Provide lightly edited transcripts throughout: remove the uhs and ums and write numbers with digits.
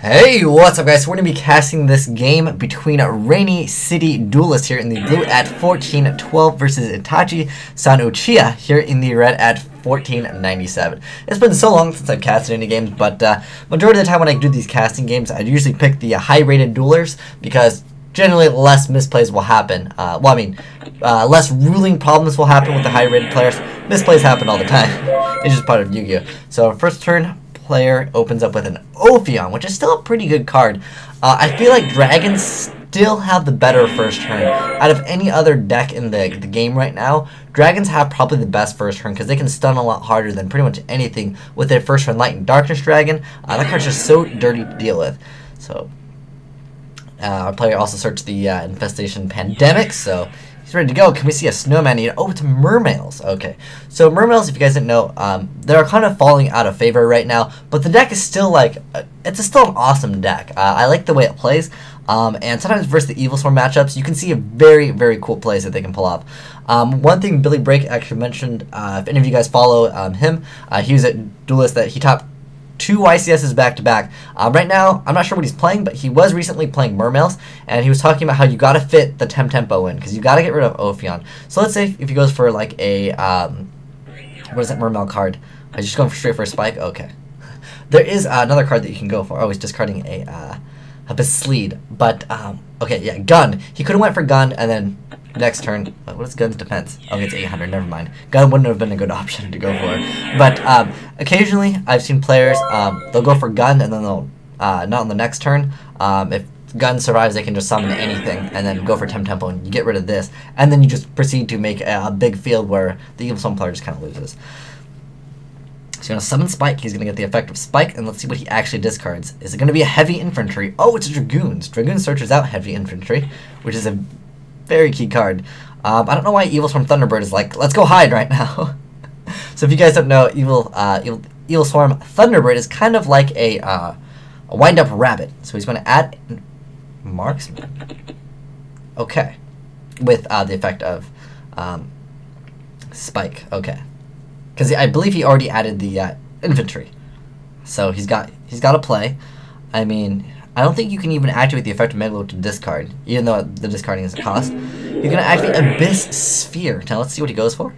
Hey, what's up guys? We're going to be casting this game between Rainy City Duelists here in the blue at 1412 versus Itachi San Uchiha here in the red at 1497. It's been so long since I've casted any games, but majority of the time when I do these casting games, I usually pick the high-rated duelers because generally less misplays will happen. Less ruling problems will happen with the high-rated players. Misplays happen all the time. It's just part of Yu-Gi-Oh! So first turn, player opens up with an Ophion, which is still a pretty good card. I feel like dragons still have the better first turn. Out of any other deck in the game right now, dragons have probably the best first turn because they can stun a lot harder than pretty much anything with their first turn. Light and Darkness Dragon, that card's just so dirty to deal with. So our player also searched the Infestation Pandemic, so he's ready to go. Can we see a snowman eater? Oh, it's Mermails. Okay. So Mermails, if you guys didn't know, they're kind of falling out of favor right now, but the deck is still like, it's still an awesome deck. I like the way it plays, and sometimes versus the Evilswarm matchups, you can see a very, very cool plays that they can pull off. One thing Billy Break actually mentioned, if any of you guys follow him, he was a duelist that he topped 2 YCSs back-to-back. Right now, I'm not sure what he's playing, but he was recently playing Mermails, and he was talking about how you gotta fit the tempo in, because you gotta get rid of Ophion. So let's say if he goes for like a, what is that Mermail card? He's just going straight for a Spike? Okay. There is another card that you can go for. Oh, he's discarding a Baslead. But, okay, yeah, Gun. He could have went for Gun, and then next turn, what is Gun's defense? Okay, it's 800, never mind. Gun wouldn't have been a good option to go for. But occasionally, I've seen players, they'll go for Gun, and then they'll, not on the next turn. If Gun survives, they can just summon anything, and then go for tempo, and you get rid of this. And then you just proceed to make a big field where the Evilswarm player just kind of loses. So he's going to summon Spike, he's going to get the effect of Spike, and let's see what he actually discards. Is it going to be a Heavy Infantry? Oh, it's Dragoons. Dragoon searches out Heavy Infantry, which is a very key card. I don't know why Evilswarm Thunderbird is like, let's go hide right now. So if you guys don't know, Evilswarm Thunderbird is kind of like a wind-up rabbit. So he's going to add Marksman. Okay. With the effect of Spike. Okay. Because I believe he already added the infantry. So he's got to play. I mean, I don't think you can even activate the effect of Megalo to discard, even though the discarding is a cost. You're going to activate Abyss Sphere. Now let's see what he goes for.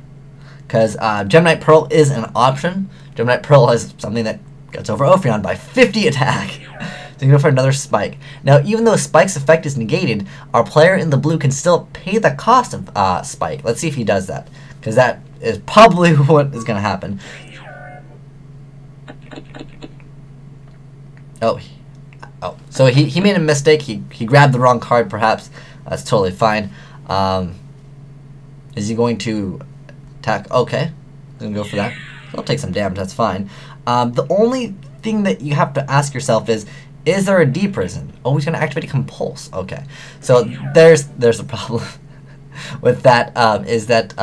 Because Gemini Pearl is an option. Gemini Pearl is something that gets over Ophion by 50 attack. So you go for another Spike. Now, even though Spike's effect is negated, our player in the blue can still pay the cost of Spike. Let's see if he does that. Because that is probably what is going to happen. Oh, so he made a mistake. He grabbed the wrong card, perhaps. That's totally fine. Is he going to attack? Okay. He's going to go for that. He'll take some damage. That's fine. The only thing that you have to ask yourself is there a D prison? Oh, he's going to activate a Compulse. Okay. So there's a problem with that, is that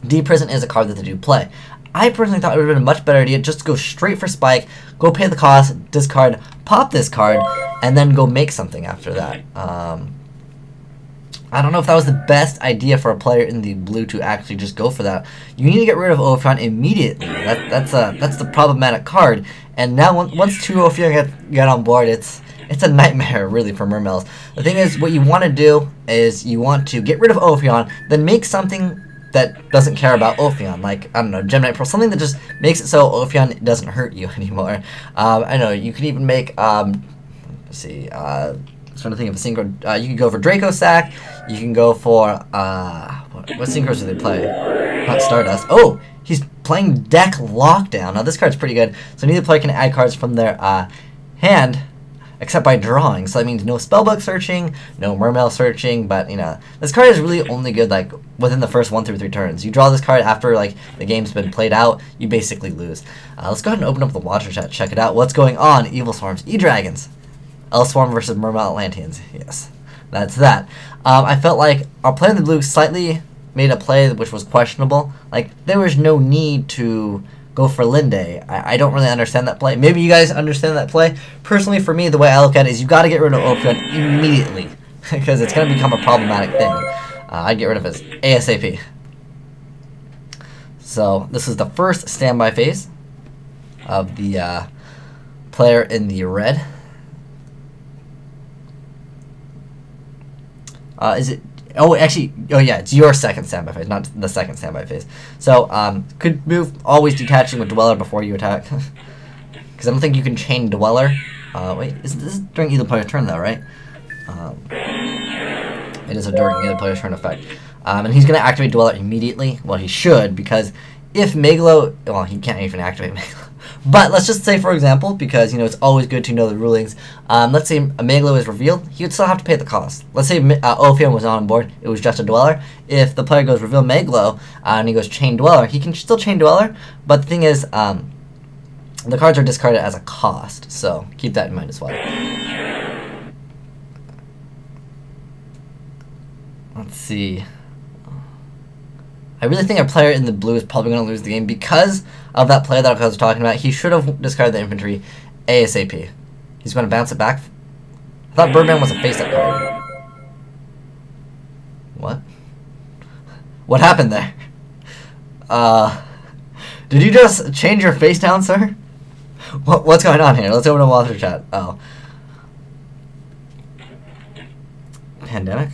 D prison is a card that they do play. I personally thought it would have been a much better idea just to go straight for Spike, go pay the cost, discard, pop this card, and then go make something after that. I don't know if that was the best idea for a player in the blue to actually just go for that. You need to get rid of Ophion immediately. That's the problematic card. And now once 2 Ophion get on board, it's a nightmare really for Mermails. The thing is, what you want to do is you want to get rid of Ophion, then make something that doesn't care about Ophion, like, I don't know, Gemini Pearl, something that just makes it so Ophion doesn't hurt you anymore. I know, you can even make, let's see, I'm trying to think of a synchro, you can go for Draco Sack, you can go for, what synchros do they play? Not Stardust. Oh, he's playing Deck Lockdown. Now this card's pretty good, so neither player can add cards from their hand, except by drawing. So that means no spellbook searching, no Mermail searching, but, you know, this card is really only good, like, within the first 1 through 3 turns. You draw this card after, like, the game's been played out, you basically lose. Let's go ahead and open up the Watcher Chat, check it out. What's going on? Evilswarms, E-Dragons, L-Swarm versus Mermail Atlanteans. Yes, that's that. I felt like our player in the blue slightly made a play which was questionable. Like, there was no need to go for Linde. I don't really understand that play. Maybe you guys understand that play. Personally, for me, the way I look at it is you got to get rid of Ophion immediately because it's going to become a problematic thing. I'd get rid of it ASAP. So this is the first standby phase of the player in the red. Is it? Oh, actually, oh yeah, it's your second standby phase, not the second standby phase. So, could move always detaching with Dweller before you attack. Because I don't think you can chain Dweller. Wait, this is during either player's turn though, right? It is a during either player's turn effect. And he's going to activate Dweller immediately. Well, he should, because if Megalo... Well, he can't even activate Megalo. But let's just say, for example, because, you know, it's always good to know the rulings. Let's say a Megalo is revealed. He would still have to pay the cost. Let's say Ophion was not on board. It was just a Dweller. If the player goes reveal Megalo and he goes chain Dweller, he can still chain Dweller. But the thing is, the cards are discarded as a cost. So keep that in mind as well. Let's see. I really think our player in the blue is probably going to lose the game because of that player that I was talking about. He should have discarded the infantry ASAP. He's going to bounce it back. I thought Birdman was a face-up card. What? What happened there? Did you just change your face down, sir? What's going on here? Let's open a Walter chat. Oh. Pandemic?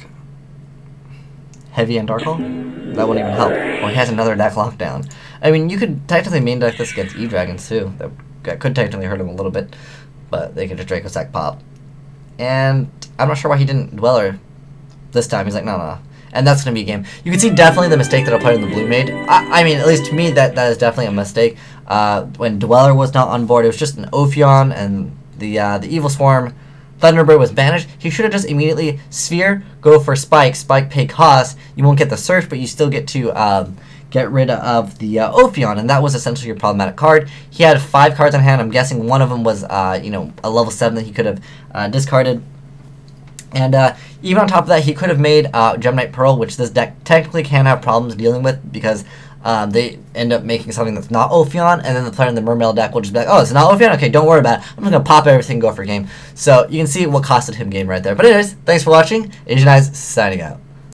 Heavy and Dark Hole? That wouldn't even help. Well, he has another deck lockdown. I mean, you could technically main deck this against E-Dragons, too. That could technically hurt him a little bit. But they could just Draco Sack pop. And I'm not sure why he didn't Dweller this time. He's like, no. And that's going to be a game. You can see definitely the mistake that a player in the blue made. I mean, at least to me, that is definitely a mistake. When Dweller was not on board, it was just an Ophion, and the Evilswarm Thunderbird was banished. He should have just immediately Sphere, go for Spike, pay cost. You won't get the search, but you still get to get rid of the Ophion, and that was essentially your problematic card. He had 5 cards on hand. I'm guessing one of them was you know, a level 7 that he could have discarded. And even on top of that, he could have made Gemini Pearl, which this deck technically can have problems dealing with because they end up making something that's not Ophion, and then the player in the Mermail deck will just be like, oh, it's not Ophion? Okay, don't worry about it. I'm just going to pop everything and go for game. So you can see what costed him game right there. But anyways, thanks for watching. Asian Eyes signing out.